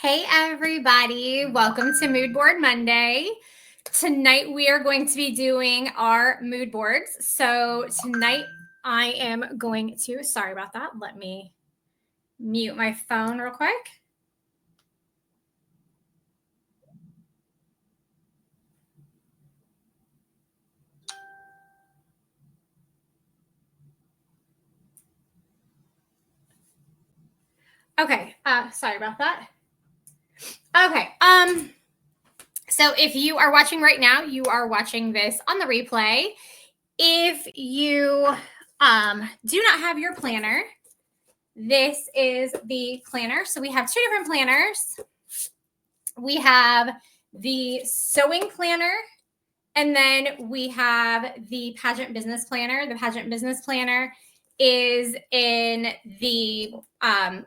Hey everybody, welcome to Mood Board Monday. Tonight we are going to be doing our mood boards. So tonight I am going to, sorry about that, let me mute my phone real quick. Okay, sorry about that. Okay, so if you are watching right now, you are watching this on the replay. If you do not have your planner, this is the planner. So we have two different planners. We have the sewing planner, and then we have the pageant business planner. The pageant business planner is in the,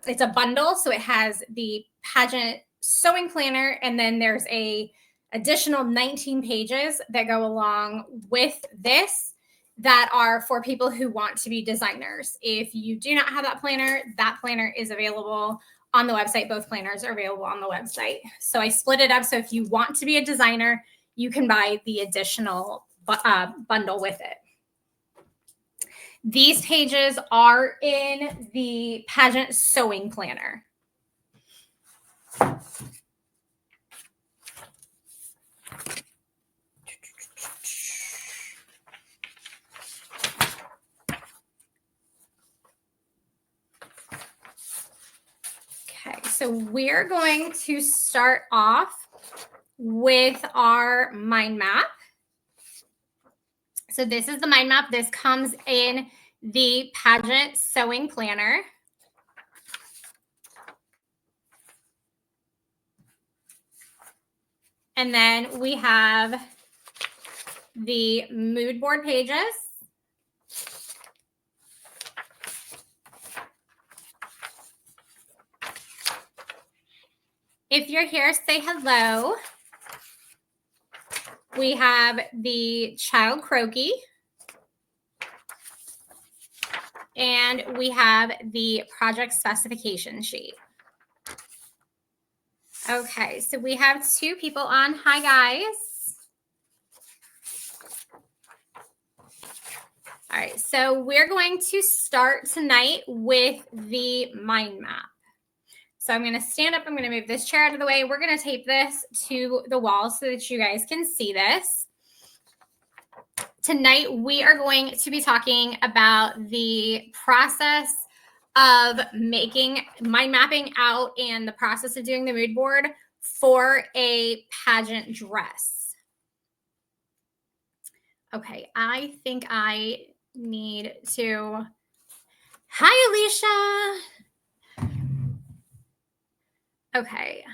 it's a bundle. So it has the pageant sewing planner, and then there's a additional 19 pages that go along with this that are for people who want to be designers. If you do not have that planner is available on the website. Both planners are available on the website. So I split it up. So if you want to be a designer, you can buy the additional bundle with it. These pages are in the pageant sewing planner. Okay, so we're going to start off with our mind map. So this is the mind map. This comes in the pageant sewing planner. And then we have the mood board pages. If you're here, say hello. We have the child croquis. And we have the project specification sheet. Okay, so we have two people on. Hi, guys. All right, so we're going to start tonight with the mind map. So I'm going to stand up. I'm going to move this chair out of the way. We're going to tape this to the wall so that you guys can see this. Tonight, we are going to be talking about the process of mind mapping out and the process of doing the mood board for a pageant dress. Okay, I think I need to, hi, Alicia. Okay.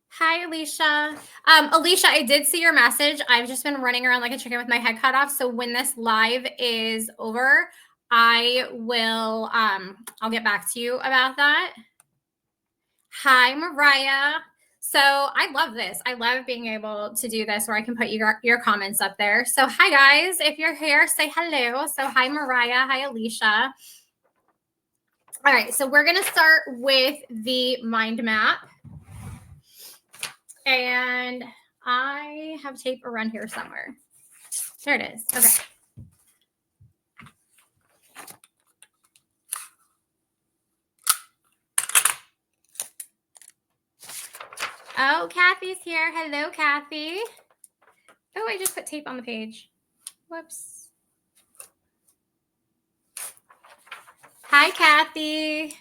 Hi, Alicia. Alicia, I did see your message. I've just been running around like a chicken with my head cut off. So when this live is over, I will, I'll get back to you about that. Hi, Mariah. So I love this. I love being able to do this where I can put your comments up there. So hi, guys. If you're here, say hello. So hi, Mariah. Hi, Alicia. All right. So we're going to start with the mind map. And I have tape around here somewhere. There it is. Okay. Oh, Kathy's here. Hello, Kathy. Oh, I just put tape on the page. Whoops. Hi, Kathy.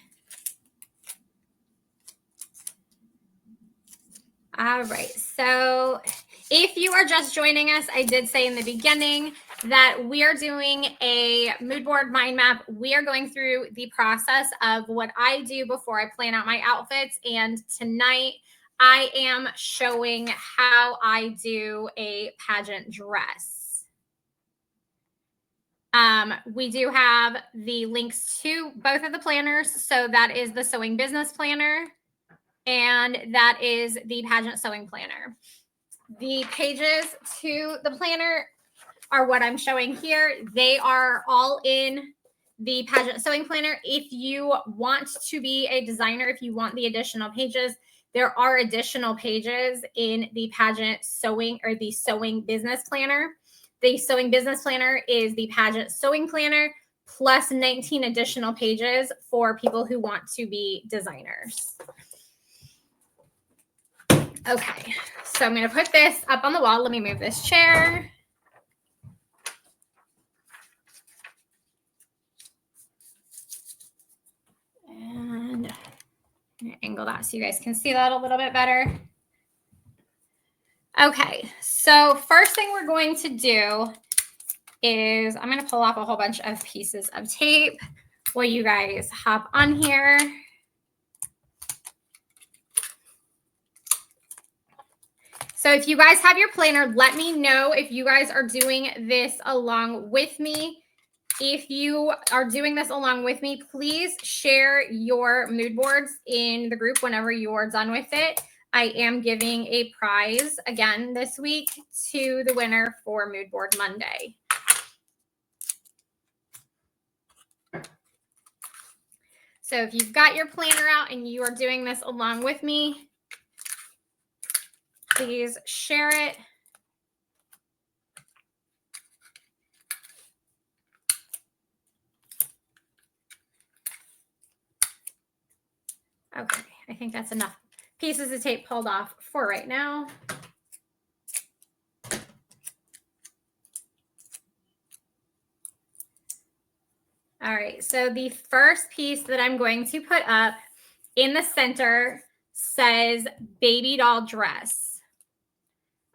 All right. So if you are just joining us, I did say in the beginning that we are doing a mood board mind map. We are going through the process of what I do before I plan out my outfits. And tonight I am showing how I do a pageant dress. We do have the links to both of the planners. So that is the sewing business planner, and that is the pageant sewing planner. The pages to the planner are what I'm showing here. They are all in the Pageant Sewing Planner. If you want to be a designer, if you want the additional pages, there are additional pages in the Pageant Sewing or the Sewing Business Planner. The Sewing Business Planner is the Pageant Sewing Planner plus 19 additional pages for people who want to be designers. Okay, so I'm going to put this up on the wall. Let me move this chair. And I'm going to angle that so you guys can see that a little bit better. Okay, so first thing we're going to do is I'm going to pull off a whole bunch of pieces of tape while you guys hop on here. So if you guys have your planner, let me know if you guys are doing this along with me. If you are doing this along with me, please share your mood boards in the group whenever you're done with it. I am giving a prize again this week to the winner for Mood Board Monday. So if you've got your planner out and you are doing this along with me, please share it. Okay, I think that's enough pieces of tape pulled off for right now. All right, so the first piece that I'm going to put up in the center says baby doll dress.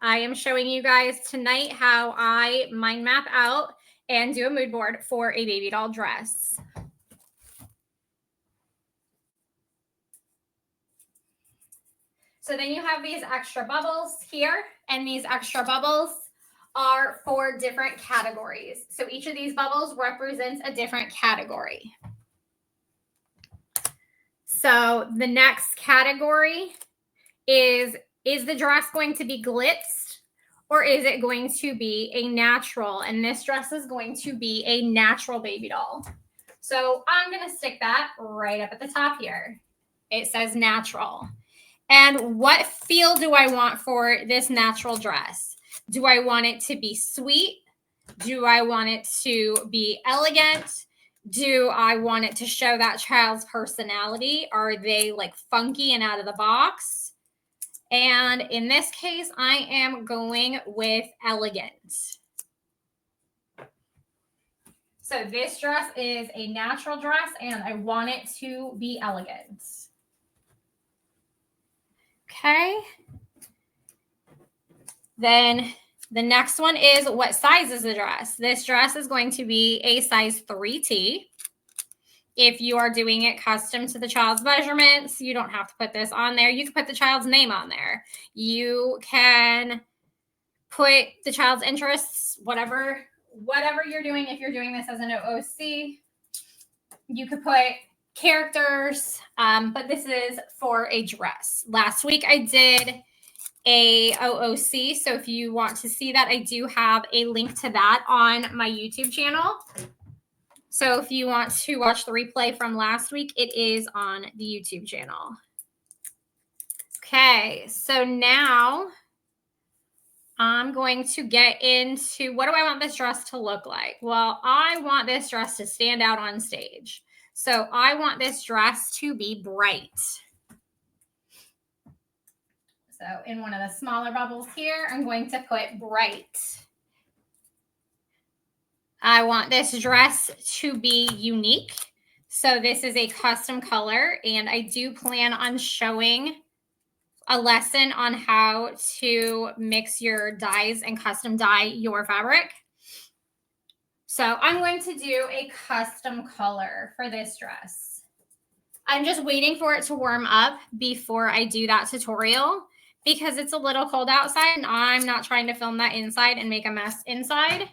I am showing you guys tonight how I mind map out and do a mood board for a baby doll dress. So then you have these extra bubbles here, and these extra bubbles are for different categories. So each of these bubbles represents a different category. So the next category is the dress going to be glitzed or is it going to be a natural? And this dress is going to be a natural baby doll. So I'm going to stick that right up at the top here. It says natural. And what feel do I want for this natural dress? Do I want it to be sweet? Do I want it to be elegant? Do I want it to show that child's personality? Are they like funky and out of the box? And in this case, I am going with elegant. So this dress is a natural dress and I want it to be elegant. Okay. Then the next one is what size is the dress? This dress is going to be a size 3T. If you are doing it custom to the child's measurements, you don't have to put this on there. You can put the child's name on there. You can put the child's interests, whatever you're doing. If you're doing this as an OOC, you could put characters, but this is for a dress. Last week I did a OOC, so if you want to see that, I do have a link to that on my YouTube channel. So if you want to watch the replay from last week, it is on the YouTube channel. Okay, so now I'm going to get into what do I want this dress to look like? Well, I want this dress to stand out on stage. So I want this dress to be bright. So in one of the smaller bubbles here, I'm going to put bright. I want this dress to be unique. So this is a custom color, and I do plan on showing a lesson on how to mix your dyes and custom dye your fabric. So I'm going to do a custom color for this dress. I'm just waiting for it to warm up before I do that tutorial because it's a little cold outside and I'm not trying to film that inside and make a mess inside.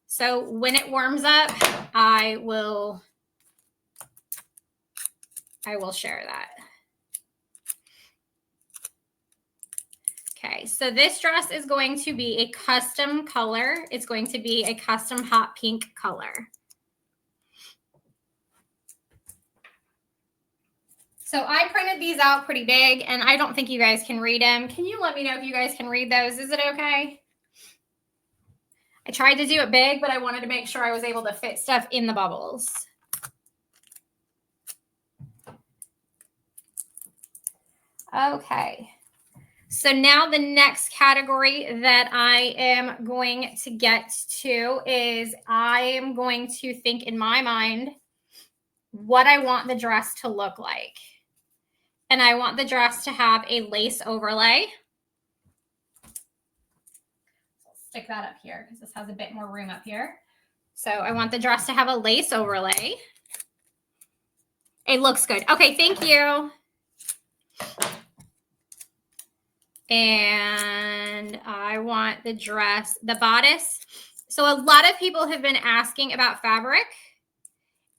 So when it warms up, I will share that. Okay, so this dress is going to be a custom color. It's going to be a custom hot pink color. So I printed these out pretty big, and I don't think you guys can read them. Can you let me know if you guys can read those? Is it okay? I tried to do it big, but I wanted to make sure I was able to fit stuff in the bubbles. Okay. So now the next category that I am going to get to is I am going to think in my mind what I want the dress to look like. And I want the dress to have a lace overlay. So I'll stick that up here because this has a bit more room up here. So I want the dress to have a lace overlay. It looks good. Okay, thank you. And I want the dress, the bodice. So a lot of people have been asking about fabric.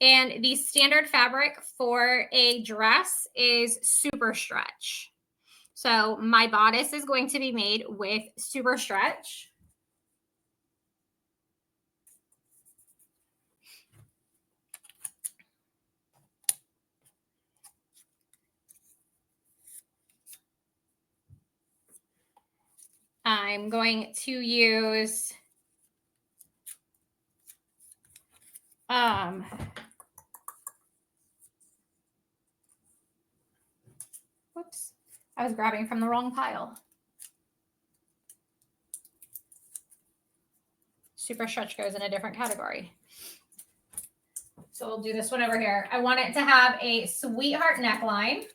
And the standard fabric for a dress is super stretch. So my bodice is going to be made with super stretch. I'm going to use whoops, I was grabbing from the wrong pile. Super stretch goes in a different category. So we'll do this one over here. I want it to have a sweetheart neckline.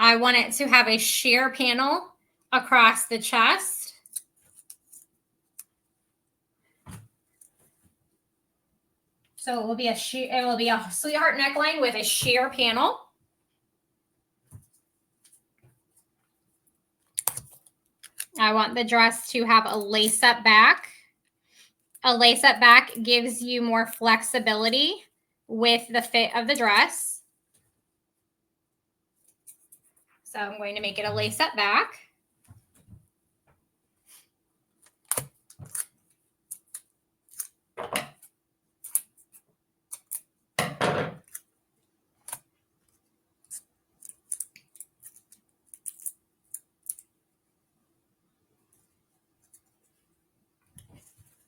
I want it to have a sheer panel across the chest. So it will be a sweetheart neckline with a sheer panel. I want the dress to have a lace-up back. A lace-up back gives you more flexibility with the fit of the dress. So I'm going to make it a lace-up back.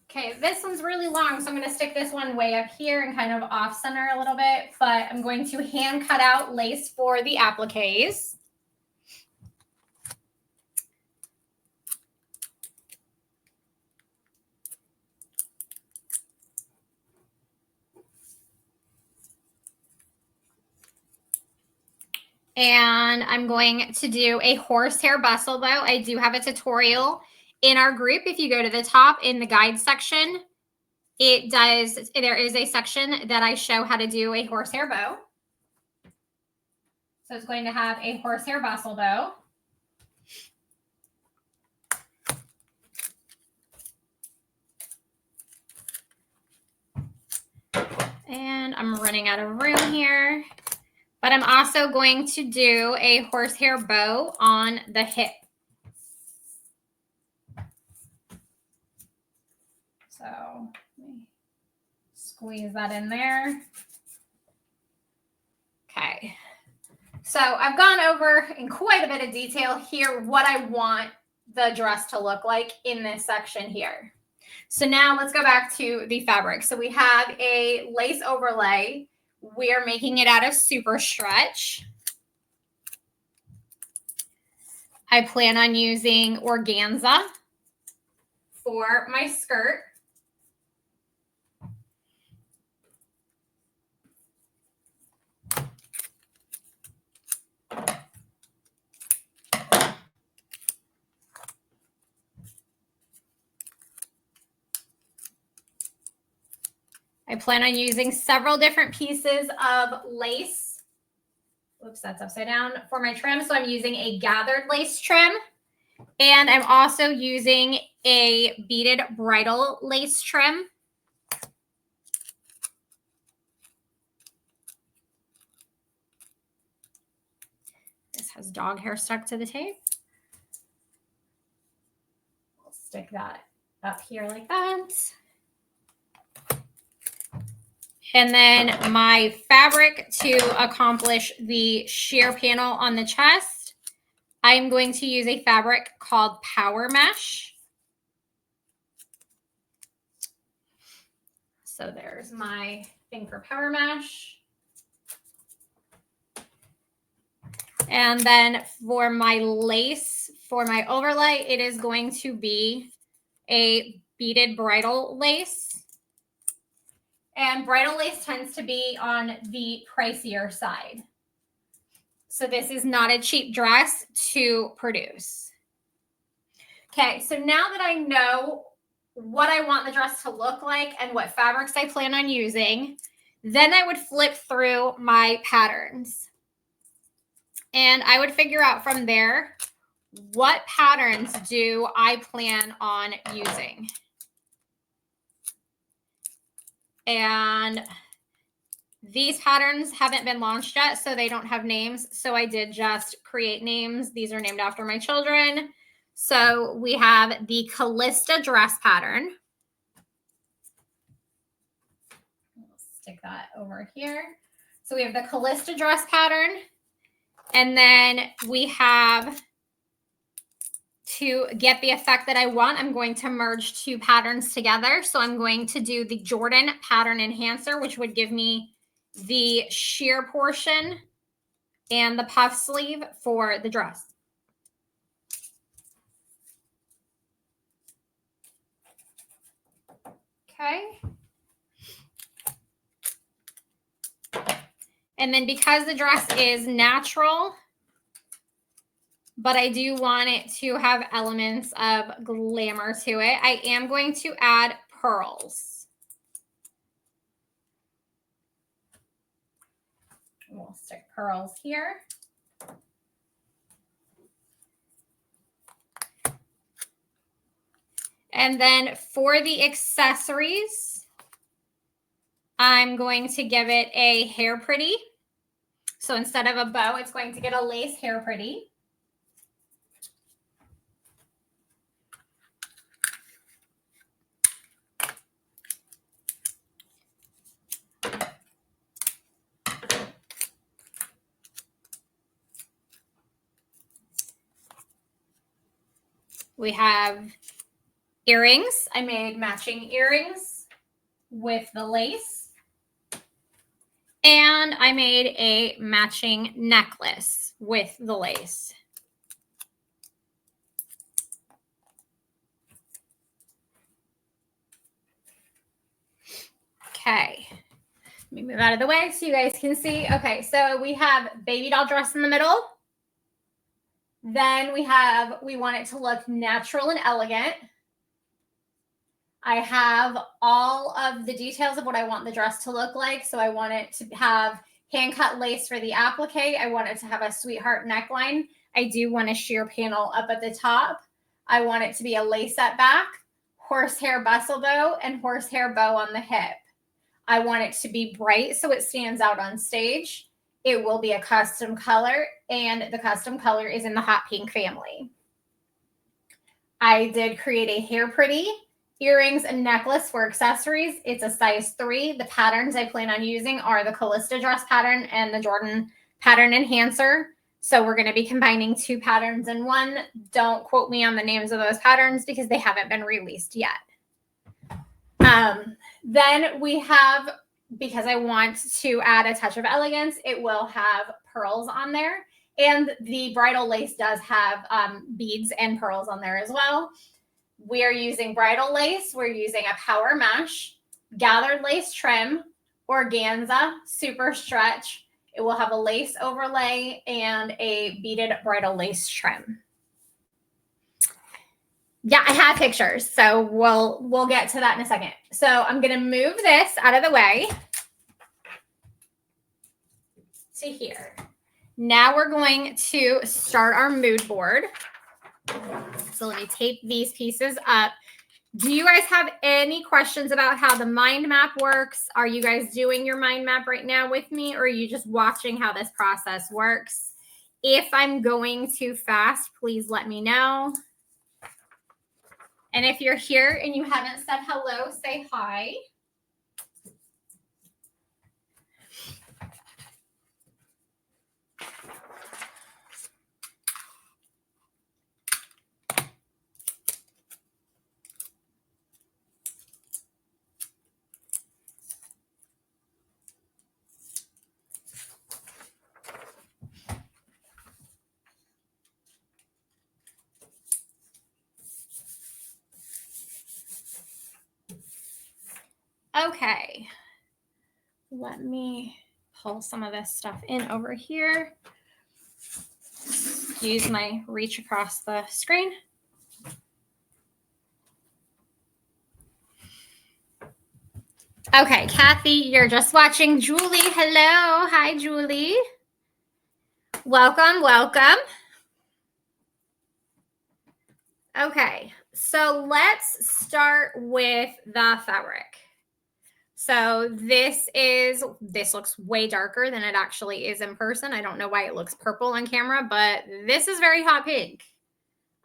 Okay, this one's really long, so I'm going to stick this one way up here and kind of off center a little bit, but I'm going to hand cut out lace for the appliques. And I'm going to do a horsehair bustle bow. I do have a tutorial in our group. If you go to the top in the guide section, there is a section that I show how to do a horsehair bow. So it's going to have a horsehair bustle bow. And I'm running out of room here. But I'm also going to do a horsehair bow on the hip. So let me squeeze that in there. Okay. So I've gone over in quite a bit of detail here what I want the dress to look like in this section here. So now let's go back to the fabric. So we have a lace overlay. We're making it out of super stretch. I plan on using organza for my skirt. I plan on using several different pieces of lace. Whoops, that's upside down for my trim. So I'm using a gathered lace trim. And I'm also using a beaded bridal lace trim. has dog hair stuck to the tape. We'll stick that up here like that. And then my fabric to accomplish the sheer panel on the chest, I'm going to use a fabric called Power Mesh. So there's my thing for Power Mesh. And then for my lace, for my overlay, it is going to be a beaded bridal lace. And bridal lace tends to be on the pricier side. So this is not a cheap dress to produce. Okay, so now that I know what I want the dress to look like and what fabrics I plan on using, then I would flip through my patterns. And I would figure out from there, what patterns do I plan on using? And these patterns haven't been launched yet, so they don't have names. So I did just create names. These are named after my children. So we have the Callista dress pattern. We'll stick that over here. So we have the Callista dress pattern. And then we have, to get the effect that I want, I'm going to merge two patterns together. So I'm going to do the Jordan pattern enhancer, which would give me the sheer portion and the puff sleeve for the dress. Okay. And then because the dress is natural, but I do want it to have elements of glamour to it, I am going to add pearls. We'll stick pearls here. And then for the accessories, I'm going to give it a hair pretty. So instead of a bow, it's going to get a lace hair pretty. We have earrings. I made matching earrings with the lace. And I made a matching necklace with the lace. Okay. Let me move out of the way so you guys can see. Okay, so we have baby doll dress in the middle. Then we want it to look natural and elegant. I have all of the details of what I want the dress to look like. So I want it to have hand-cut lace for the applique. I want it to have a sweetheart neckline. I do want a sheer panel up at the top. I want it to be a lace at back, horsehair bustle bow, and horsehair bow on the hip. I want it to be bright so it stands out on stage. It will be a custom color, and the custom color is in the hot pink family. I did create a hair pretty, earrings, and necklace for accessories. It's a size 3. The patterns I plan on using are the Callista dress pattern and the Jordan pattern enhancer. So we're going to be combining 2 patterns in one. Don't quote me on the names of those patterns because they haven't been released yet. Then we have, because I want to add a touch of elegance, it will have pearls on there. And the bridal lace does have beads and pearls on there as well. We are using bridal lace. We're using a power mesh, gathered lace trim, organza, super stretch. It will have a lace overlay and a beaded bridal lace trim. Yeah, I have pictures, so we'll get to that in a second. So I'm going to move this out of the way to here. Now we're going to start our mood board. So let me tape these pieces up. Do you guys have any questions about how the mind map works? Are you guys doing your mind map right now with me, or are you just watching how this process works? If I'm going too fast, please let me know. And if you're here and you haven't said hello, say hi. Okay, let me pull some of this stuff in over here. Use my reach across the screen. Okay, Kathy, you're just watching. Julie, hello. Hi, Julie. Welcome, welcome. Okay, so let's start with the fabric. So this looks way darker than it actually is in person. I don't know why it looks purple on camera, but this is very hot pink.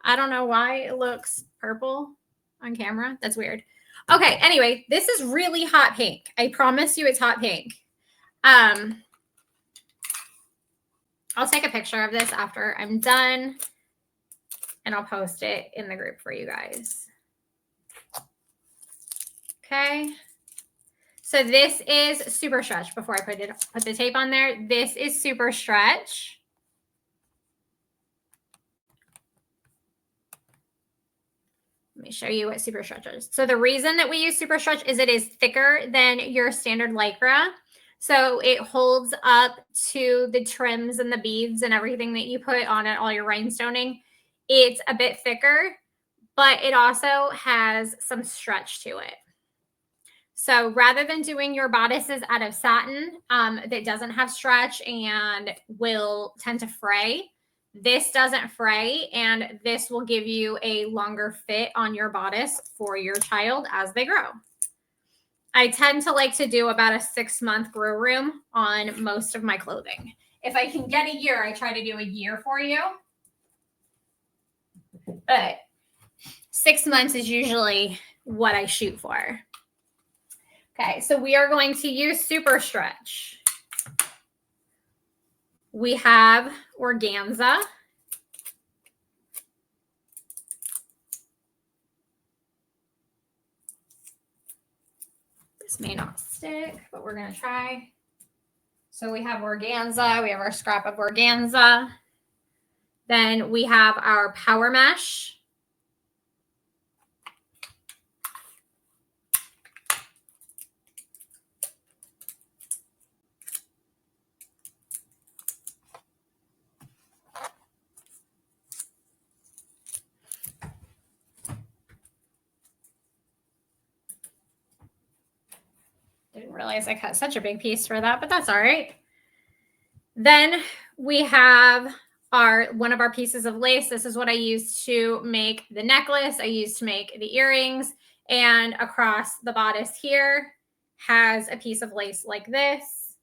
I don't know why it looks purple on camera. That's weird. Okay, anyway, this is really hot pink. I promise you it's hot pink. I'll take a picture of this after I'm done and I'll post it in the group for you guys. Okay. So this is super stretch. Before I put the tape on there, this is super stretch. Let me show you what super stretch is. So the reason that we use super stretch is it is thicker than your standard Lycra. So it holds up to the trims and the beads and everything that you put on it, all your rhinestoning. It's a bit thicker, but it also has some stretch to it. So rather than doing your bodices out of satin that doesn't have stretch and will tend to fray, this doesn't fray, and this will give you a longer fit on your bodice for your child as they grow. I tend to like to do about a 6-month grow room on most of my clothing. If I can get a year, I try to do a year for you. But 6 months is usually what I shoot for. Okay, so we are going to use super stretch. We have organza. This may not stick, but we're going to try. So we have organza. We have our scrap of organza. Then we have our power mesh. Didn't realize I cut such a big piece for that, but that's all right. Then we have one of our pieces of lace. This is what I used to make the necklace. I used to make the earrings, and across the bodice here has a piece of lace like this.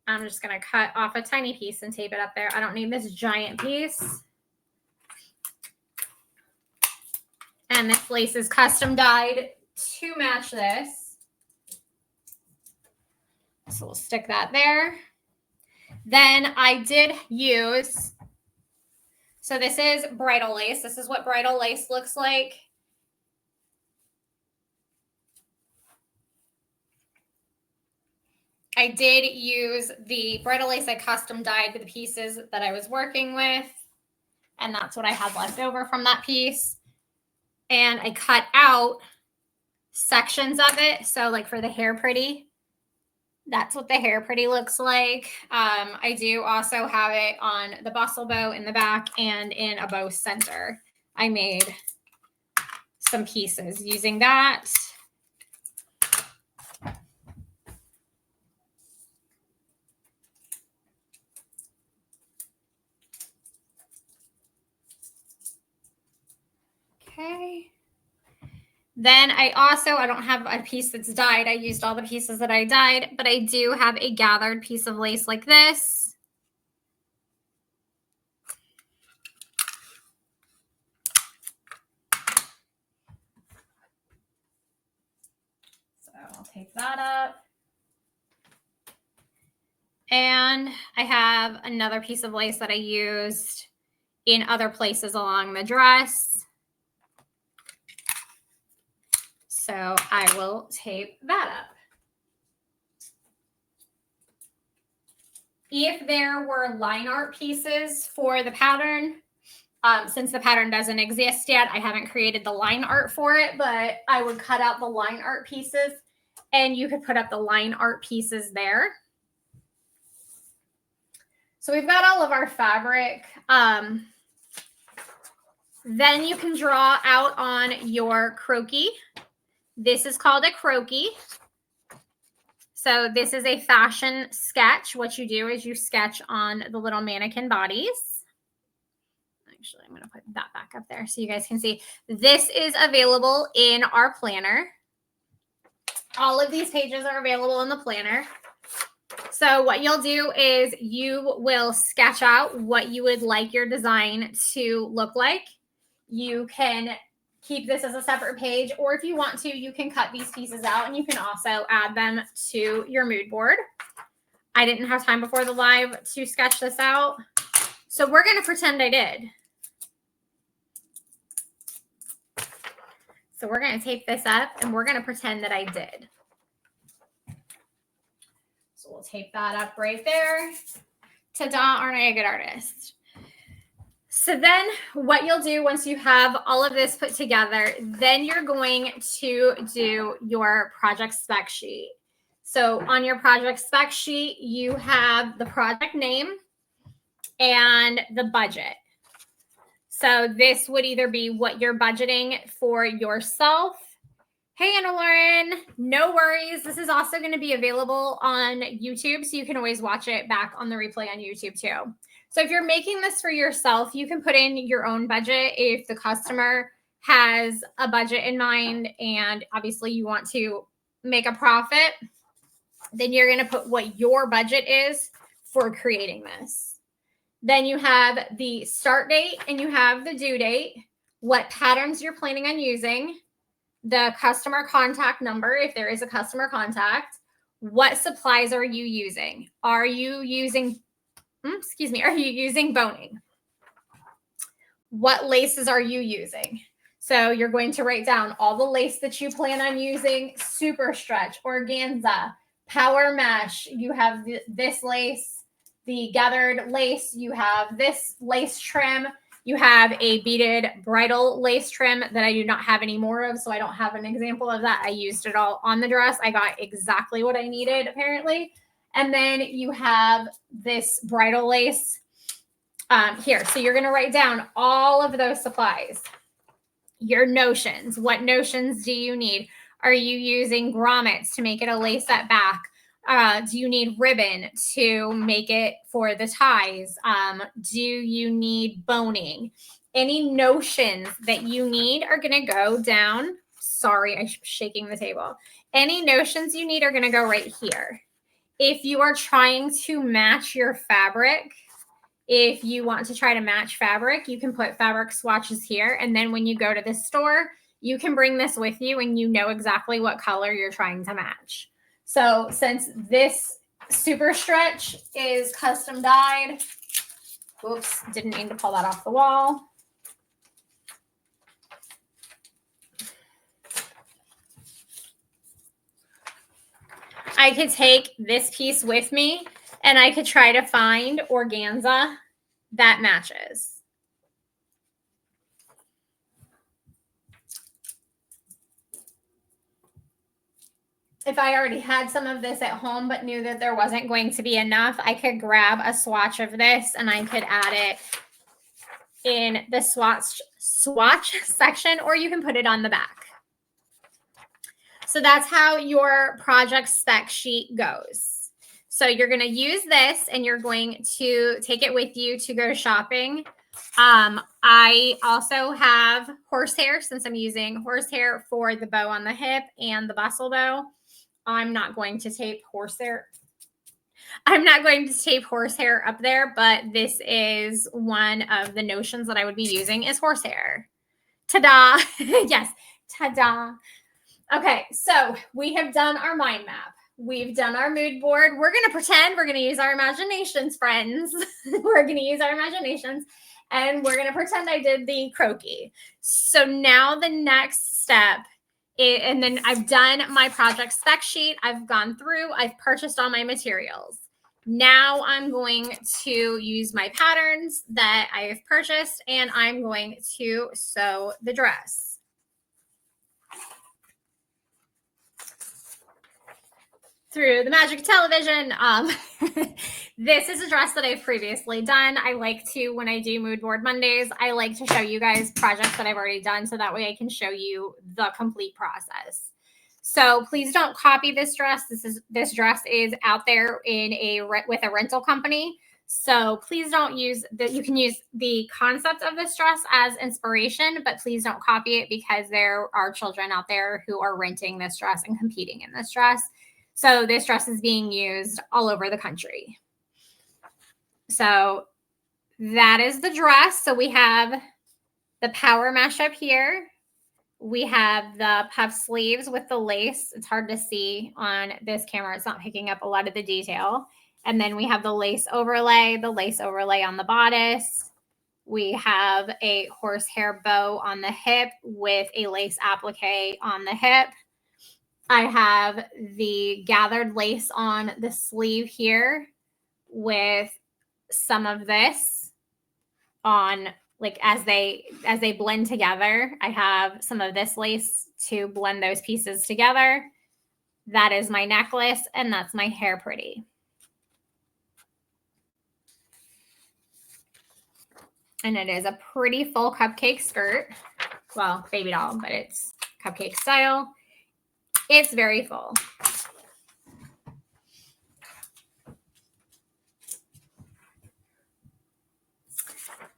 I'm just going to cut off a tiny piece and tape it up there. I don't need this giant piece. And this lace is custom dyed to match this. So we'll stick that there. Then I did use, so this is bridal lace. This is what bridal lace looks like. I did use the bridal lace I custom dyed to the pieces that I was working with. And that's what I had left over from that piece. And I cut out sections of it. So like for the hair pretty, that's what the hair pretty looks like. I do also have it on the bustle bow in the back and in a bow center. I made some pieces using that. Okay. Then I don't have a piece that's dyed. I used all the pieces that I dyed, but I do have a gathered piece of lace like this. tape that up. And I have another piece of lace that I used in other places along the dress. So I will tape that up. If there were line art pieces for the pattern, since the pattern doesn't exist yet, I haven't created the line art for it, but I would cut out the line art pieces and you could put up the line art pieces there. So we've got all of our fabric. Then you can draw out on your croquis. This is called a croquis. So this is a fashion sketch. What you do is you sketch on the little mannequin bodies. Actually, I'm going to put that back up there so you guys can see. This is available in our planner. All of these pages are available in the planner. So what you'll do is you will sketch out what you would like your design to look like. You can keep this as a separate page, or if you want to, you can cut these pieces out and you can also add them to your mood board. I didn't have time before the live to sketch this out, so we're going to pretend I did. So we're going to tape this up and we're going to pretend that I did. So we'll tape that up right there. Ta-da, aren't I a good artist? So then what you'll do once you have all of this put together, then you're going to do your project spec sheet. So on your project spec sheet, you have the project name and the budget. So this would either be what you're budgeting for yourself. Hey, Anna Lauren, no worries. This is also going to be available on YouTube, so you can always watch it back on the replay on YouTube too. So if you're making this for yourself, you can put in your own budget if the customer has a budget in mind and obviously you want to make a profit, then you're going to put what your budget is for creating this. Then you have the start date and you have the due date, what patterns you're planning on using, the customer contact number, if there is a customer contact, what supplies are you using? Are you using boning? What laces are you using? So you're going to write down all the lace that you plan on using, super stretch, organza, power mesh. You have this lace, the gathered lace. You have this lace trim. You have a beaded bridal lace trim that I do not have any more of, so I don't have an example of that. I used it all on the dress. I got exactly what I needed, apparently. And then you have this bridal lace here. So you're going to write down all of those supplies. Your notions. What notions do you need? Are you using grommets to make it a lace at back? Do you need ribbon to make it for the ties? Do you need boning? Any notions that you need are going to go down. Sorry, I'm shaking the table. Any notions you need are going to go right here. If you are trying to match your fabric, if you want to try to match fabric, you can put fabric swatches here. And then when you go to the store, you can bring this with you and you know exactly what color you're trying to match. So since this super stretch is custom dyed, oops, didn't mean to pull that off the wall. I could take this piece with me and I could try to find organza that matches. If I already had some of this at home but knew that there wasn't going to be enough, I could grab a swatch of this and I could add it in the swatch section, or you can put it on the back. So that's how your project spec sheet goes. So you're going to use this and you're going to take it with you to go shopping. I also have horsehair, since I'm using horsehair for the bow on the hip and the bustle bow. I'm not going to tape horsehair. I'm not going to tape horsehair up there, but this is one of the notions that I would be using is horsehair. Ta-da! Yes, ta-da! Okay, so we have done our mind map. We've done our mood board. We're going to pretend we're going to use our imaginations, friends. We're going to use our imaginations, and we're going to pretend I did the croquis. So now the next step, and then I've done my project spec sheet. I've gone through, I've purchased all my materials. Now I'm going to use my patterns that I have purchased, and I'm going to sew the dress. Through the magic of television. This is a dress that I've previously done. I like to, when I do mood board Mondays, I like to show you guys projects that I've already done so that way I can show you the complete process. So please don't copy this dress. This dress is out there with a rental company. So please don't use that. You can use the concept of this dress as inspiration, but please don't copy it because there are children out there who are renting this dress and competing in this dress. So this dress is being used all over the country. So that is the dress. So we have the power mesh up here. We have the puff sleeves with the lace. It's hard to see on this camera. It's not picking up a lot of the detail. And then we have the lace overlay on the bodice. We have a horsehair bow on the hip with a lace applique on the hip. I have the gathered lace on the sleeve here with some of this on, like, as they blend together. I have some of this lace to blend those pieces together. That is my necklace, and that's my hair pretty. And it is a pretty full cupcake skirt. Well, baby doll, but it's cupcake style. It's very full.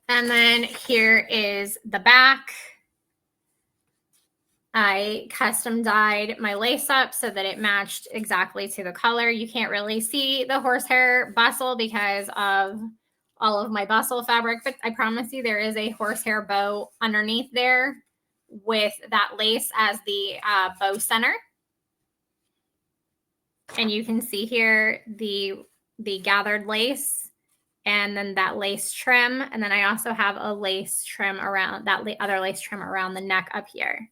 And then here is the back. I custom dyed my lace up so that it matched exactly to the color. You can't really see the horsehair bustle because of all of my bustle fabric, but I promise you there is a horsehair bow underneath there with that lace as the bow center. And you can see here the gathered lace and then that lace trim. And then I also have a lace trim around that other lace trim around the neck up here.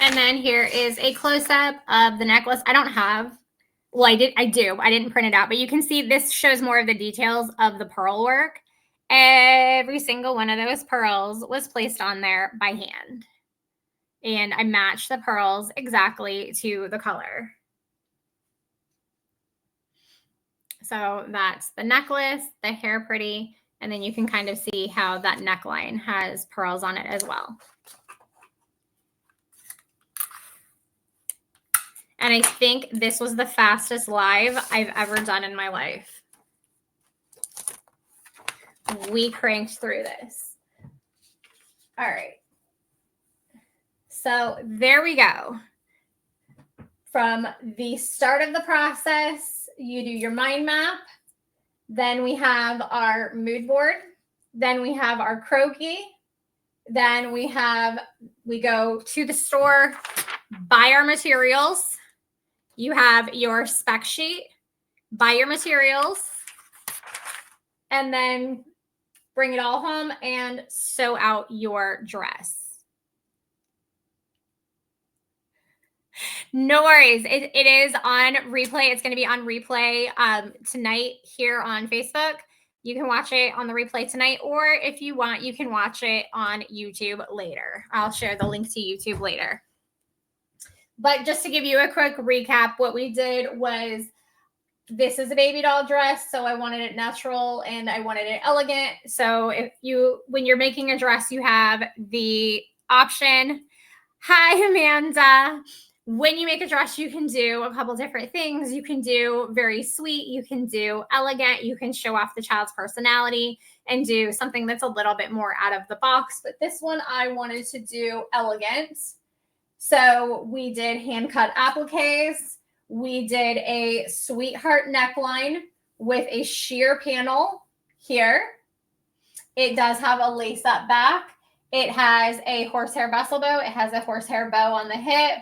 And then here is a close-up of the necklace. I don't have, well, I do. I didn't print it out, but you can see this shows more of the details of the pearl work. Every single one of those pearls was placed on there by hand. And I matched the pearls exactly to the color. So that's the necklace, the hair pretty, and then you can kind of see how that neckline has pearls on it as well. And I think this was the fastest live I've ever done in my life. We cranked through this. All right. So there we go. From the start of the process, you do your mind map. Then we have our mood board. Then we have our croquis. Then we go to the store, buy our materials. You have your spec sheet, buy your materials, and then bring it all home and sew out your dress. No worries. It is on replay. It's going to be on replay tonight here on Facebook. You can watch it on the replay tonight, or if you want, you can watch it on YouTube later. I'll share the link to YouTube later. But just to give you a quick recap, what we did was, this is a baby doll dress, so I wanted it natural and I wanted it elegant. So when you're making a dress, you have the option. Hi, Amanda. When you make a dress, you can do a couple different things. You can do very sweet. You can do elegant. You can show off the child's personality. and do something that's a little bit more out of the box. But this one I wanted to do elegant. So we did hand cut appliques. We did a sweetheart neckline with a sheer panel here. It does have a lace up back. It has a horsehair bustle bow. It has a horsehair bow on the hip.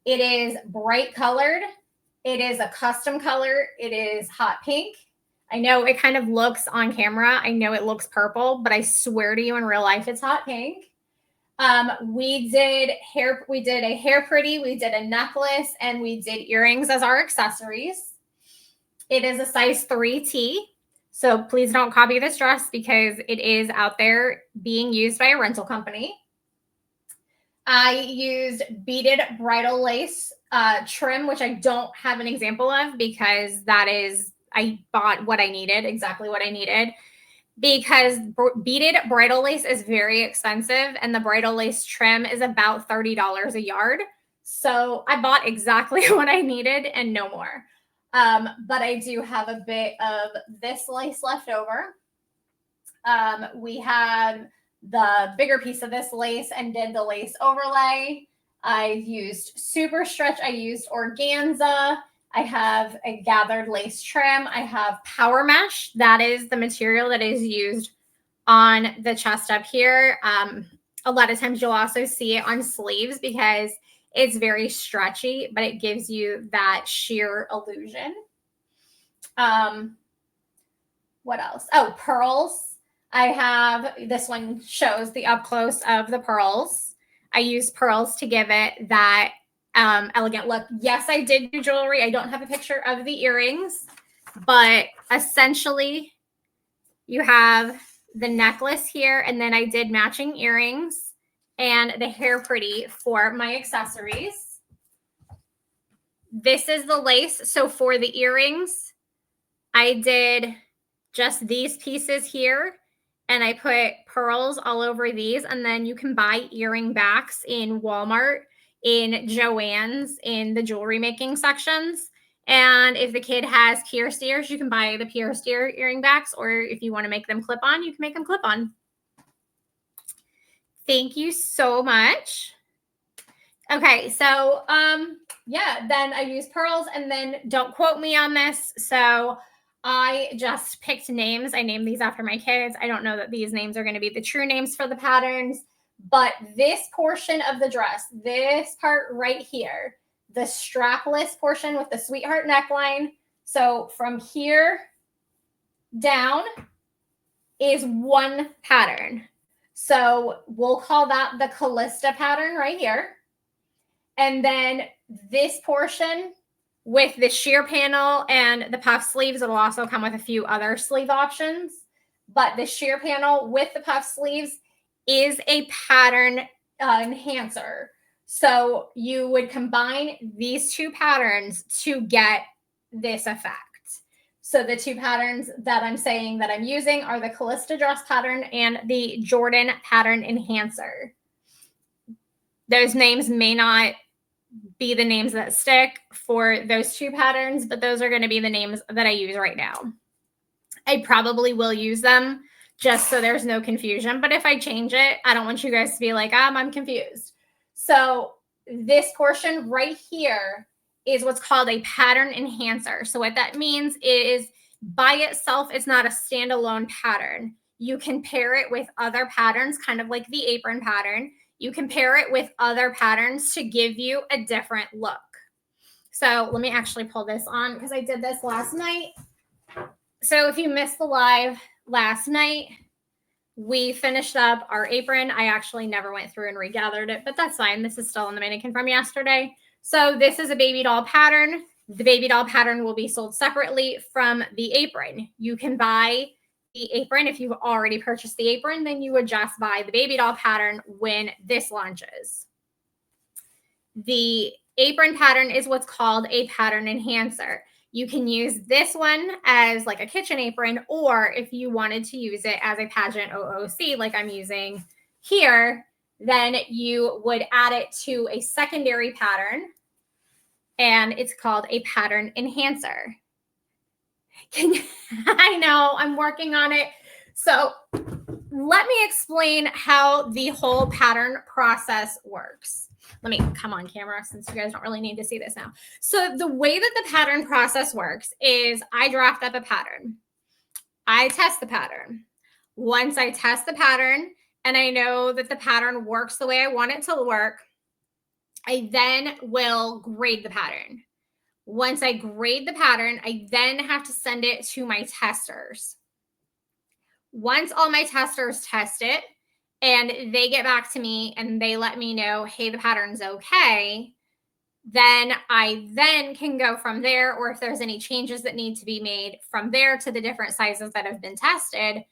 It is bright colored. It is a custom color. It is hot pink. I know it kind of looks on camera. I know it looks purple, but I swear to you in real life, it's hot pink. We did a hair pretty, we did a necklace, and we did earrings as our accessories. It is a size 3T. So please don't copy this dress because it is out there being used by a rental company. I used beaded bridal lace trim, which I don't have an example of because I bought what I needed, exactly what I needed. Because beaded bridal lace is very expensive and the bridal lace trim is about $30 a yard. So I bought exactly what I needed and no more. But I do have a bit of this lace left over. We had the bigger piece of this lace and did the lace overlay. I used super stretch. I used organza. I have a gathered lace trim. I have power mesh. That is the material that is used on the chest up here. A lot of times you'll also see it on sleeves because it's very stretchy, but it gives you that sheer illusion. What else? Oh, pearls. I have, this one shows the up close of the pearls. I used pearls to give it that elegant look. Yes, I did do jewelry. I don't have a picture of the earrings, but essentially you have the necklace here, and then I did matching earrings and the hair pretty for my accessories. This is the lace. So for the earrings, I did just these pieces here, and I put pearls all over these, and then you can buy earring backs in Walmart, in Joann's, in the jewelry making sections. And if the kid has pierced ears, you can buy the pierced earring backs, or if you want to make them clip on, you can make them clip on. Thank you so much. Okay, so yeah, then I used pearls, and then don't quote me on this. So I just picked names. I named these after my kids. I don't know that these names are going to be the true names for the patterns, but this portion of the dress, this part right here, the strapless portion with the sweetheart neckline. So from here down is one pattern. So we'll call that the Callista pattern right here. And then this portion with the sheer panel and the puff sleeves, it'll also come with a few other sleeve options. But the sheer panel with the puff sleeves is a pattern enhancer. So you would combine these two patterns to get this effect. So the two patterns that I'm saying that I'm using are the Callista dress pattern and the Jordan pattern enhancer. Those names may not be the names that stick for those two patterns, but those are going to be the names that I use right now. I probably will use them just so there's no confusion. But if I change it, I don't want you guys to be like, I'm confused. So this portion right here is what's called a pattern enhancer. So what that means is by itself, it's not a standalone pattern. You can pair it with other patterns, kind of like the apron pattern. You can pair it with other patterns to give you a different look. So let me actually pull this on because I did this last night. So if you missed the live last night, we finished up our apron. I actually never went through and regathered it, but that's fine. This is still on the mannequin from yesterday. So this is a baby doll pattern. The baby doll pattern will be sold separately from the apron. You can buy the apron. If you've already purchased the apron, then you would just buy the baby doll pattern when this launches. The apron pattern is what's called a pattern enhancer. You can use this one as like a kitchen apron, or if you wanted to use it as a pageant OOC like I'm using here, then you would add it to a secondary pattern, and it's called a pattern enhancer. I know, I'm working on it. So let me explain how the whole pattern process works. Let me come on camera since you guys don't really need to see this now. So the way that the pattern process works is I draft up a pattern. I test the pattern. Once I test the pattern and I know that the pattern works the way I want it to work, I then will grade the pattern. Once I grade the pattern, I then have to send it to my testers. Once all my testers test it and they get back to me and they let me know, hey, the pattern's okay, then I then can go from there, or if there's any changes that need to be made from there to the different sizes that have been tested,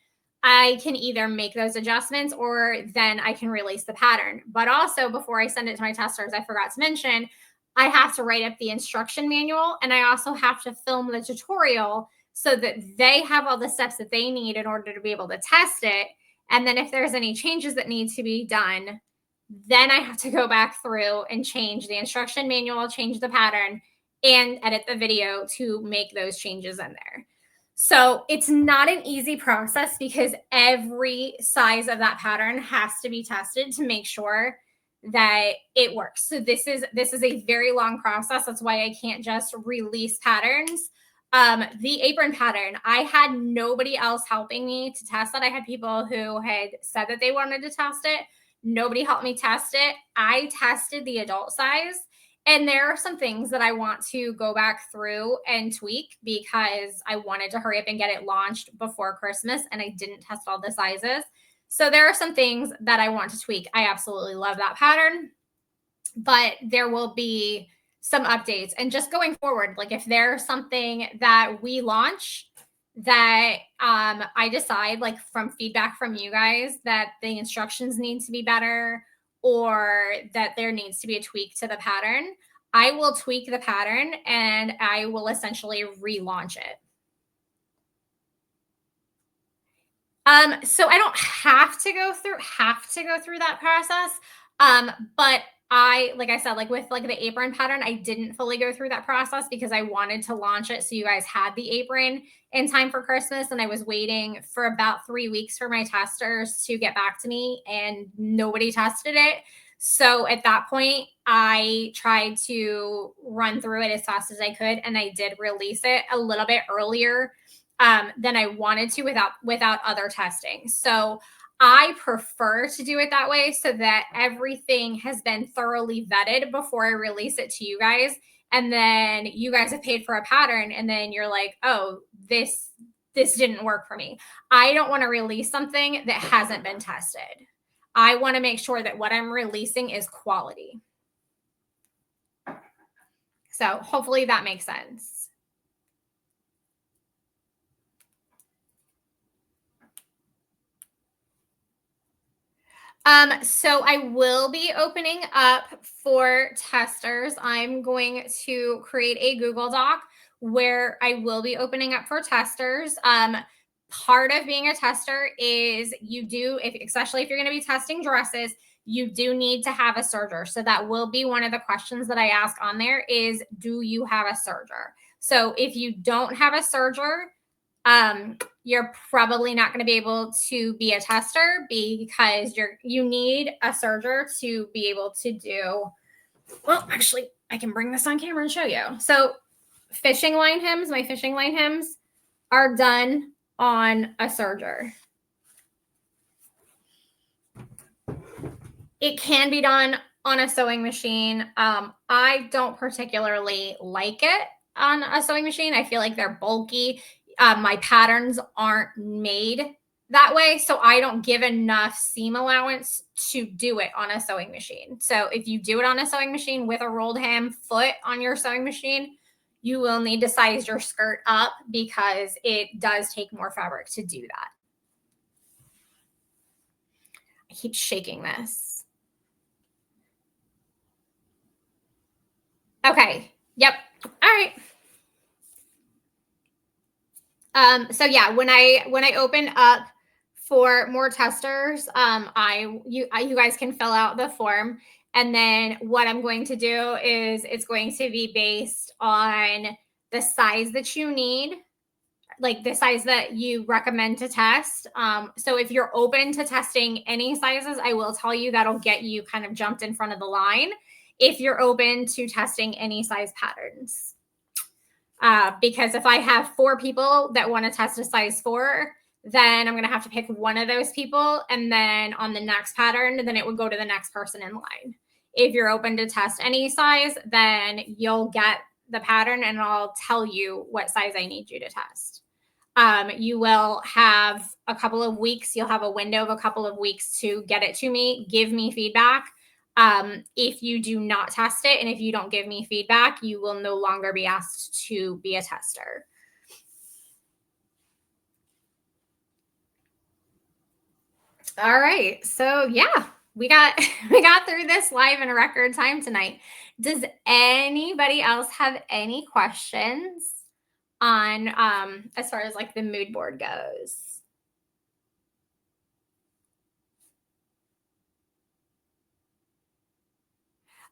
I can either make those adjustments or then I can release the pattern. But also, before I send it to my testers, I forgot to mention, I have to write up the instruction manual and I also have to film the tutorial so that they have all the steps that they need in order to be able to test it. And then if there's any changes that need to be done, then I have to go back through and change the instruction manual, change the pattern, and edit the video to make those changes in there. So it's not an easy process because every size of that pattern has to be tested to make sure that it works. So this is a very long process. That's why I can't just release patterns. The apron pattern, I had nobody else helping me to test that. I had people who had said that they wanted to test it. Nobody helped me test it. I tested the adult size. And there are some things that I want to go back through and tweak because I wanted to hurry up and get it launched before Christmas and I didn't test all the sizes. So there are some things that I want to tweak. I absolutely love that pattern, but there will be some updates. And just going forward, like if there's something that we launch that I decide, like from feedback from you guys, that the instructions need to be better or that there needs to be a tweak to the pattern, I will tweak the pattern and I will essentially relaunch it. So I don't have to go through that process. But like I said, like with like the apron pattern, I didn't fully go through that process because I wanted to launch it so you guys had the apron in time for Christmas. And I was waiting for about 3 weeks for my testers to get back to me and nobody tested it. So at that point, I tried to run through it as fast as I could. And I did release it a little bit earlier than I wanted to without other testing. So I prefer to do it that way so that everything has been thoroughly vetted before I release it to you guys. And then you guys have paid for a pattern and then you're like, oh, this didn't work for me. I don't want to release something that hasn't been tested. I want to make sure that what I'm releasing is quality. So hopefully that makes sense. So I will be opening up for testers. I'm going to create a Google Doc where I will be opening up for testers. Part of being a tester is especially if you're going to be testing dresses, you do need to have a serger. So that will be one of the questions that I ask on there is, do you have a serger? So if you don't have a serger, you're probably not going to be able to be a tester because you need a serger to be able to do. Well, actually, I can bring this on camera and show you. So fishing line hems, my fishing line hems are done on a serger. It can be done on a sewing machine. I don't particularly like it on a sewing machine. I feel like they're bulky. My patterns aren't made that way, so I don't give enough seam allowance to do it on a sewing machine. So if you do it on a sewing machine with a rolled hem foot on your sewing machine, you will need to size your skirt up because it does take more fabric to do that. I keep shaking this. Okay. Yep. All right. So yeah, when I open up for more testers, you guys can fill out the form. And then what I'm going to do is it's going to be based on the size that you need, like the size that you recommend to test. So if you're open to testing any sizes, I will tell you that'll get you kind of jumped in front of the line if you're open to testing any size patterns. Because if I have 4 people that want to test a size 4, then I'm going to have to pick one of those people. And then on the next pattern, then it would go to the next person in line. If you're open to test any size, then you'll get the pattern and I'll tell you what size I need you to test. You will have a couple of weeks. You'll have a window of a couple of weeks to get it to me, give me feedback. If you do not test it and if you don't give me feedback, you will no longer be asked to be a tester. All right. So yeah, we got through this live in a record time tonight. Does anybody else have any questions on as far as like the mood board goes?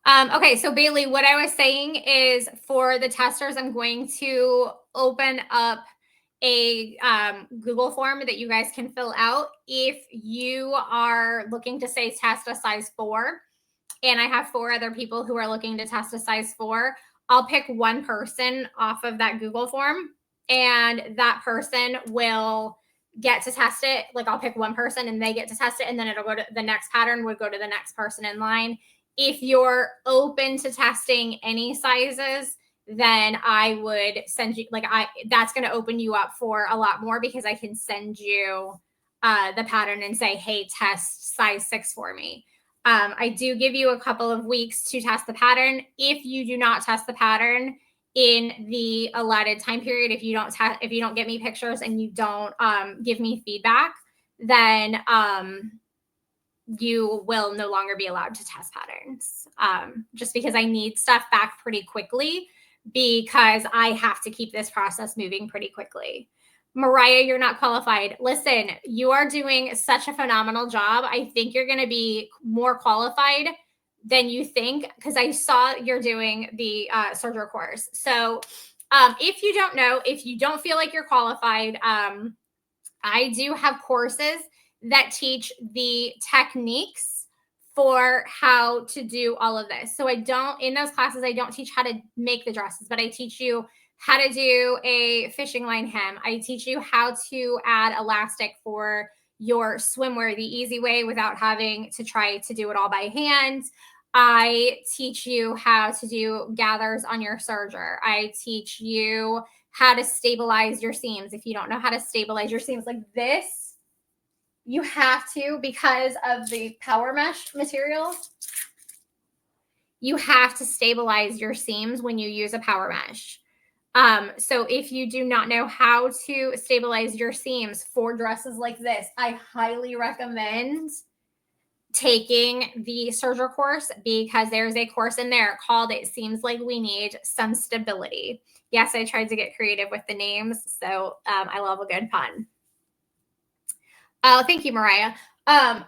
Okay, so Bailey, what I was saying is for the testers, I'm going to open up a Google form that you guys can fill out. If you are looking to say test a size 4, and I have 4 other people who are looking to test a size 4, I'll pick one person off of that Google form, and that person will get to test it. Like I'll pick one person and they get to test it, and then it'll go to the next pattern would go to the next person in line. If you're open to testing any sizes, then I would send you that's going to open you up for a lot more because I can send you the pattern and say, hey, test size 6 for me. I do give you a couple of weeks to test the pattern. If you do not test the pattern in the allotted time period, if you don't get me pictures and you don't give me feedback, then you will no longer be allowed to test patterns. Just because I need stuff back pretty quickly because I have to keep this process moving pretty quickly. Mariah, you're not qualified. Listen, you are doing such a phenomenal job. I think you're going to be more qualified than you think because I saw you're doing the serger course. So if you don't know, if you don't feel like you're qualified, I do have courses that teach the techniques for how to do all of this. So in those classes, I don't teach how to make the dresses, but I teach you how to do a fishing line hem. I teach you how to add elastic for your swimwear the easy way without having to try to do it all by hand. I teach you how to do gathers on your serger. I teach you how to stabilize your seams. If you don't know how to stabilize your seams like this, you have to, because of the power mesh material, you have to stabilize your seams when you use a power mesh. So if you do not know how to stabilize your seams for dresses like this, I highly recommend taking the serger course because there's a course in there called It Seems Like We Need Some Stability. Yes, I tried to get creative with the names, so I love a good pun. Oh, thank you, Mariah.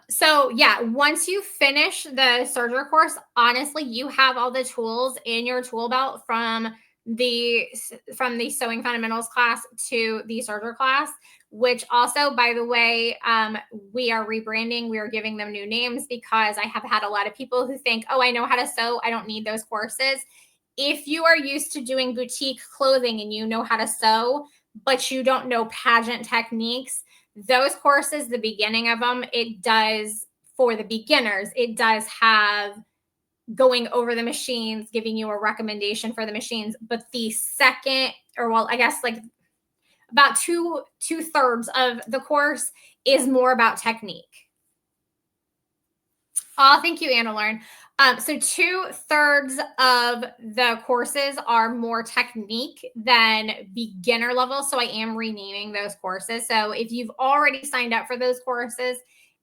So yeah, once you finish the serger course, honestly, you have all the tools in your tool belt from the sewing fundamentals class to the serger class, which also, by the way, we are rebranding. We are giving them new names because I have had a lot of people who think, oh, I know how to sew, I don't need those courses. If you are used to doing boutique clothing and you know how to sew, but you don't know pageant techniques, those courses, the beginning of them, it does, for the beginners, it does have going over the machines, giving you a recommendation for the machines. But the second, or well, I guess like about two-thirds of the course is more about technique. Oh, thank you, Anna Lauren. So 2/3 of the courses are more technique than beginner level. So I am renaming those courses. So if you've already signed up for those courses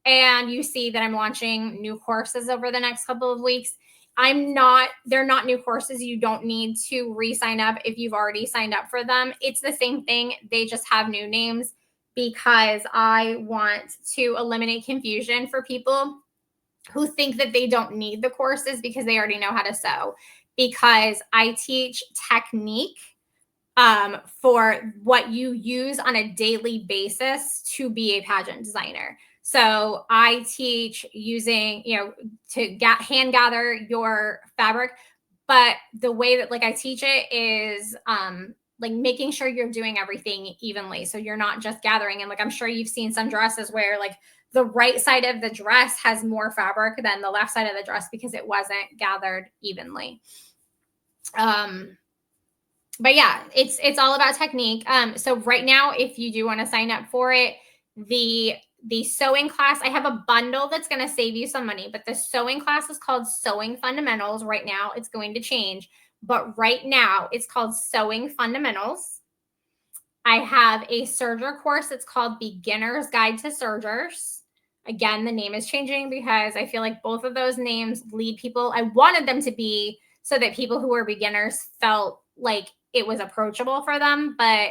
and you see that I'm launching new courses over the next couple of weeks, they're not new courses. You don't need to re-sign up if you've already signed up for them. It's the same thing. They just have new names because I want to eliminate confusion for people who think that they don't need the courses because they already know how to sew. Because I teach technique for what you use on a daily basis to be a pageant designer. So I teach using, to hand gather your fabric, but the way that I teach it is making sure you're doing everything evenly. So you're not just gathering. And I'm sure you've seen some dresses where the right side of the dress has more fabric than the left side of the dress because it wasn't gathered evenly. But yeah, it's all about technique. So right now, if you do want to sign up for it, the sewing class, I have a bundle that's going to save you some money, but the sewing class is called Sewing Fundamentals. Right now, it's going to change, but right now it's called Sewing Fundamentals. I have a serger course that's called Beginner's Guide to Sergers. Again, the name is changing because I feel like both of those names lead people. I wanted them to be so that people who were beginners felt like it was approachable for them, but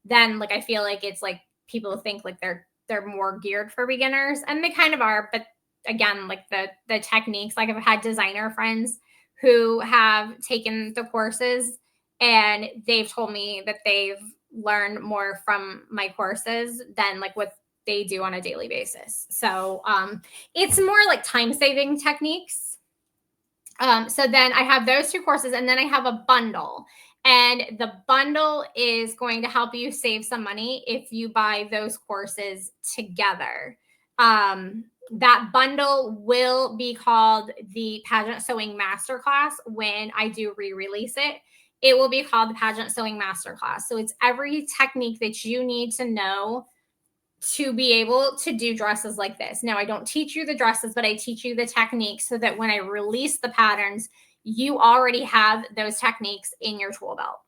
then I feel like it's people think they're more geared for beginners, and they kind of are, but again, the techniques, I've had designer friends who have taken the courses and they've told me that they've learned more from my courses than what they do on a daily basis. So it's more time-saving techniques. So then I have those two courses, and then I have a bundle. And the bundle is going to help you save some money if you buy those courses together. That bundle will be called the Pageant Sewing Masterclass when I do re-release it. It will be called the Pageant Sewing Masterclass. So it's every technique that you need to know to be able to do dresses like this. Now, I don't teach you the dresses, but I teach you the techniques so that when I release the patterns, you already have those techniques in your tool belt.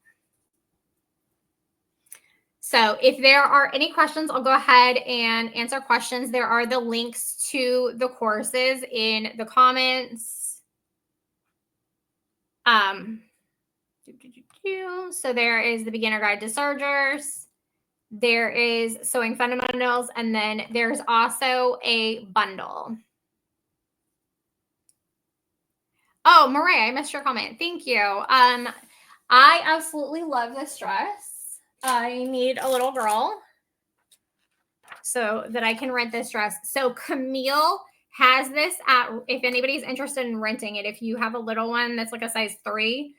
So if there are any questions, I'll go ahead and answer questions. There are the links to the courses in the comments. So there is the Beginner Guide to Sergers. There is Sewing Fundamentals, and then there's also a bundle. Oh, Mariah, I missed your comment. Thank you. I absolutely love this dress. I need a little girl so that I can rent this dress. So Camille has this at, if anybody's interested in renting it, if you have a little one that's a size 3,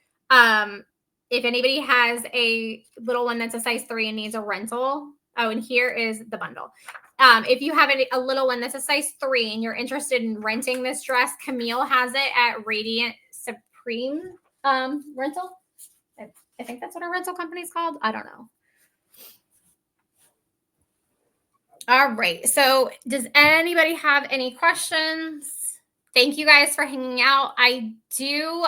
if anybody has a little one that's a size 3 and needs a rental, oh, and here is the bundle. If you have a little one that's a size 3 and you're interested in renting this dress, Camille has it at Radiant Supreme Rental. I think that's what our rental company is called. I don't know. All right. So does anybody have any questions? Thank you guys for hanging out. I do,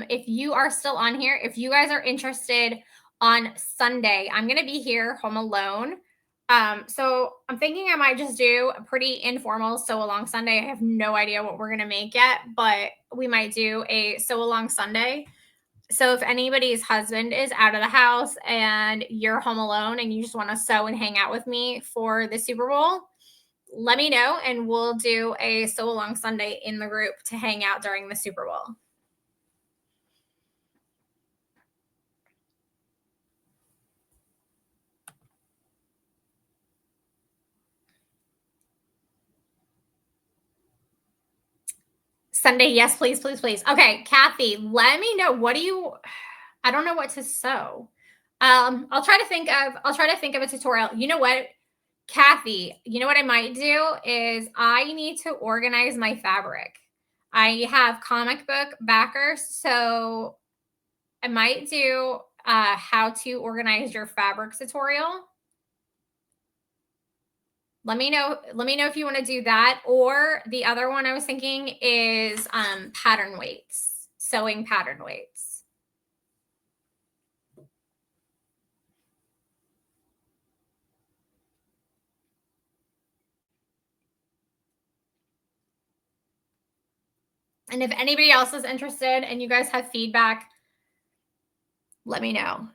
if you are still on here, if you guys are interested on Sunday, I'm going to be here home alone. So I'm thinking I might just do a pretty informal sew along Sunday. I have no idea what we're going to make yet, but we might do a sew along Sunday. So if anybody's husband is out of the house and you're home alone and you just want to sew and hang out with me for the Super Bowl, let me know and we'll do a sew along Sunday in the group to hang out during the Super Bowl. Sunday, yes, please, please, please. Okay, Kathy, let me know. I don't know what to sew. I'll try to think of a tutorial. You know what, Kathy, you know what I might do is I need to organize my fabric. I have comic book backers, so I might do how to organize your fabric tutorial. Let me know if you want to do that. Or the other one I was thinking is pattern weights, sewing pattern weights. And if anybody else is interested and you guys have feedback, let me know.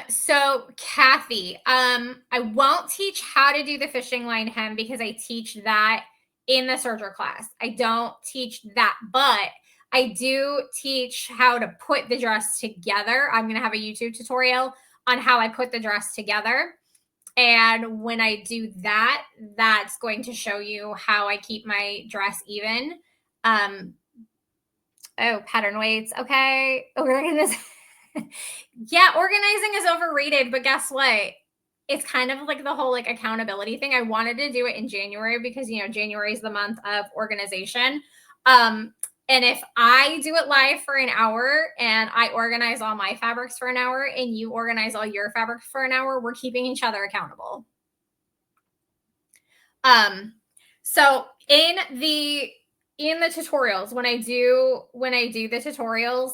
So Kathy, I won't teach how to do the fishing line hem because I teach that in the serger class. I don't teach that, but I do teach how to put the dress together. I'm going to have a YouTube tutorial on how I put the dress together. And when I do that, that's going to show you how I keep my dress even. Oh, pattern weights. Okay. Yeah, organizing is overrated, but guess what? It's kind of like the whole like accountability thing. I wanted to do it in January because January is the month of organization. And if I do it live for an hour and I organize all my fabrics for an hour and you organize all your fabrics for an hour, we're keeping each other accountable. So in the tutorials, when I do the tutorials,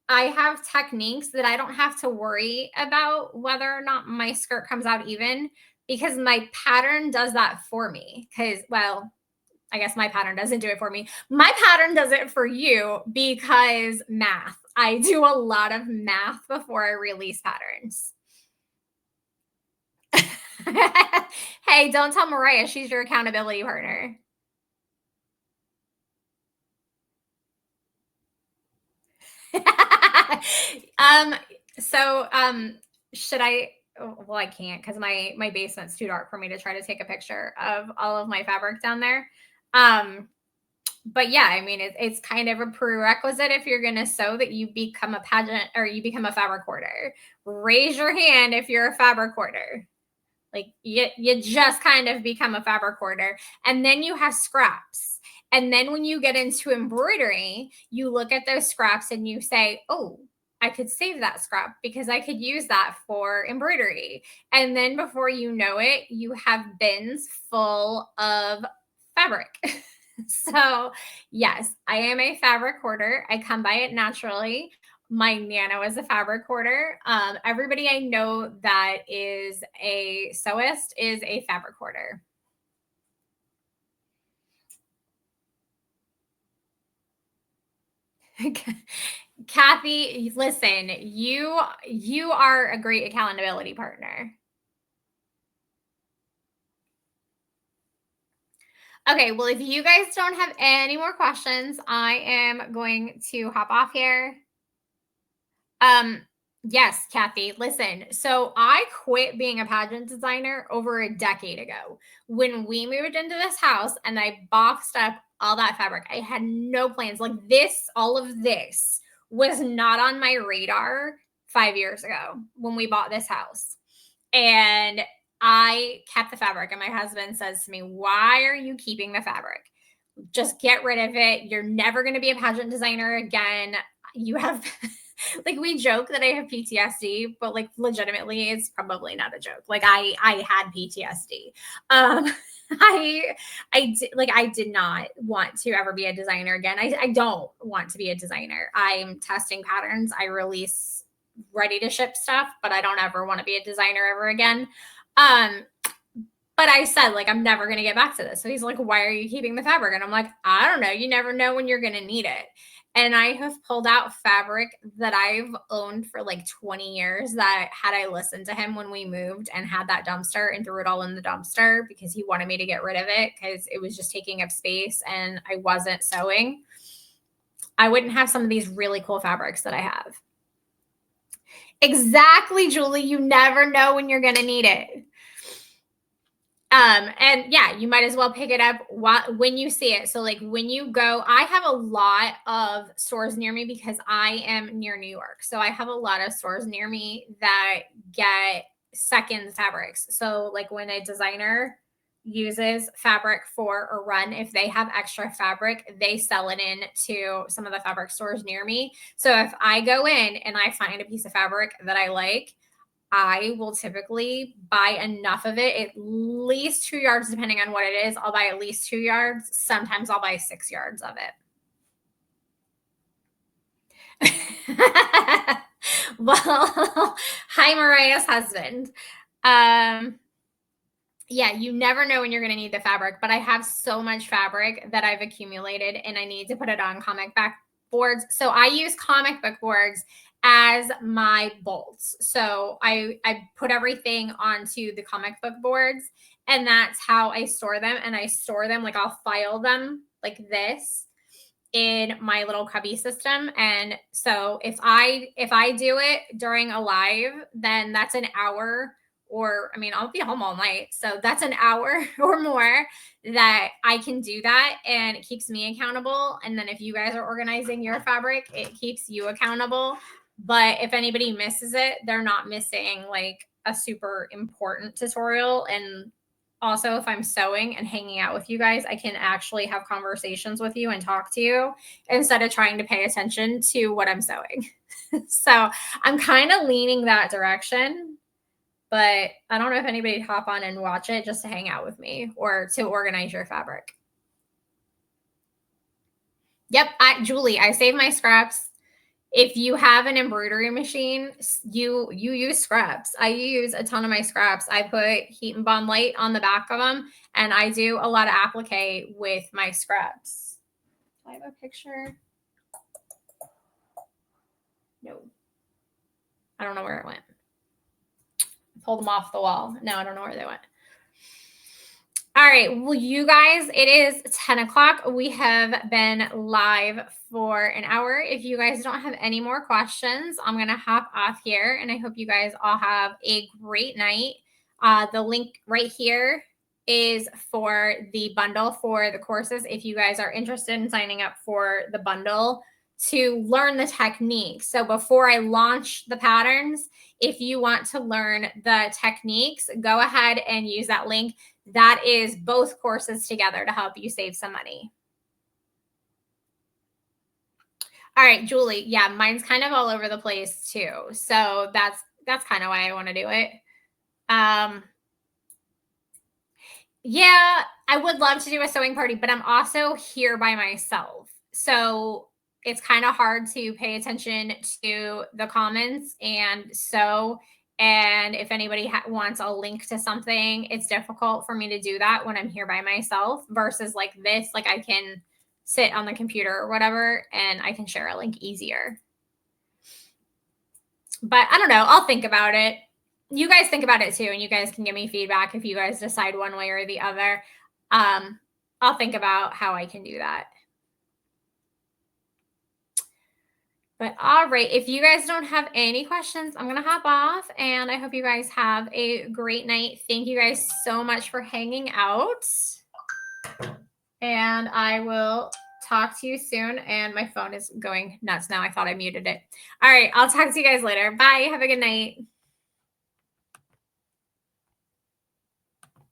I have techniques that I don't have to worry about whether or not my skirt comes out even, because my pattern does that for me. Well, I guess my pattern doesn't do it for me. My pattern does it for you because math. I do a lot of math before I release patterns. Hey, don't tell Mariah, she's your accountability partner. Should I? Well, I can't because my basement's too dark for me to try to take a picture of all of my fabric down there. But yeah, I mean, it's kind of a prerequisite if you're going to sew that you become a pageant or you become a fabric hoarder. Raise your hand if you're a fabric hoarder. Like you just kind of become a fabric hoarder, and then you have scraps. And then when you get into embroidery, you look at those scraps and you say, oh, I could save that scrap because I could use that for embroidery. And then before you know it, you have bins full of fabric. So yes, I am a fabric hoarder. I come by it naturally. My Nana is a fabric hoarder. Everybody I know that is a sewist is a fabric hoarder. Kathy, listen, you are a great accountability partner. Okay, well, if you guys don't have any more questions, I am going to hop off here. Yes, Kathy, listen. So I quit being a pageant designer over a decade ago. When we moved into this house and I boxed up all that fabric, I had no plans. Like all of this was not on my radar 5 years ago when we bought this house. And I kept the fabric. And my husband says to me, why are you keeping the fabric? Just get rid of it. You're never going to be a pageant designer again. You have like we joke that I have PTSD, but like legitimately it's probably not a joke. Like I had PTSD. I did not want to ever be a designer again. I don't want to be a designer. I'm testing patterns. I release ready to ship stuff, but I don't ever want to be a designer ever again. But I said, like, I'm never going to get back to this. So he's like, why are you keeping the fabric? And I'm like, I don't know. You never know when you're going to need it. And I have pulled out fabric that I've owned for like 20 years that had I listened to him when we moved and had that dumpster and threw it all in the dumpster because he wanted me to get rid of it because it was just taking up space and I wasn't sewing. I wouldn't have some of these really cool fabrics that I have. Exactly, Julie. You never know when you're going to need it. And yeah, you might as well pick it up when you see it. So like when you go, I have a lot of stores near me because I am near New York. So I have a lot of stores near me that get second fabrics. So like when a designer uses fabric for a run, if they have extra fabric, they sell it in to some of the fabric stores near me. So if I go in and I find a piece of fabric that I like, I will typically buy enough of it, at least 2 yards, depending on what it is. I'll buy at least 2 yards. Sometimes I'll buy 6 yards of it. Well, hi, Mariah's husband. Yeah, you never know when you're going to need the fabric, but I have so much fabric that I've accumulated and I need to put it on comic book boards. So I use comic book boards as my bolts. So I put everything onto the comic book boards and that's how I store them. And I store them like I'll file them like this. in my little cubby system. And so if I do it during a live, then that's an hour, or I mean, I'll be home all night. So that's an hour or more that I can do that, and it keeps me accountable. And then if you guys are organizing your fabric, it keeps you accountable. But if anybody misses it, they're not missing like a super important tutorial. And also, if I'm sewing and hanging out with you guys, I can actually have conversations with you and talk to you instead of trying to pay attention to what I'm sewing. So I'm kind of leaning that direction, but I don't know if anybody'd hop on and watch it just to hang out with me or to organize your fabric. Yep, Julie, I save my scraps. If you have an embroidery machine, you use scraps. I use a ton of my scraps. I put Heat and Bond Light on the back of them, and I do a lot of applique with my scraps. Do I have a picture? No. I don't know where it went. I pulled them off the wall. Now I don't know where they went. All right. Well, you guys, it is 10 o'clock. We have been live for an hour. If you guys don't have any more questions, I'm going to hop off here, and I hope you guys all have a great night. The link right here is for the bundle for the courses. If you guys are interested in signing up for the bundle to learn the techniques. So before I launch the patterns, if you want to learn the techniques, go ahead and use that link. That is both courses together to help you save some money. All right, Julie. Yeah, mine's kind of all over the place too. So that's kind of why I want to do it. Yeah, I would love to do a sewing party, but I'm also here by myself. So it's kind of hard to pay attention to the comments and sew. And if anybody wants a link to something, it's difficult for me to do that when I'm here by myself versus like this. Like I can sit on the computer or whatever, and I can share a link easier. But I don't know. I'll think about it. You guys think about it too, and you guys can give me feedback if you guys decide one way or the other. I'll think about how I can do that. But all right, if you guys don't have any questions, I'm going to hop off, and I hope you guys have a great night. Thank you guys so much for hanging out, and I will talk to you soon. And my phone is going nuts now. I thought I muted it. All right, I'll talk to you guys later. Bye. Have a good night.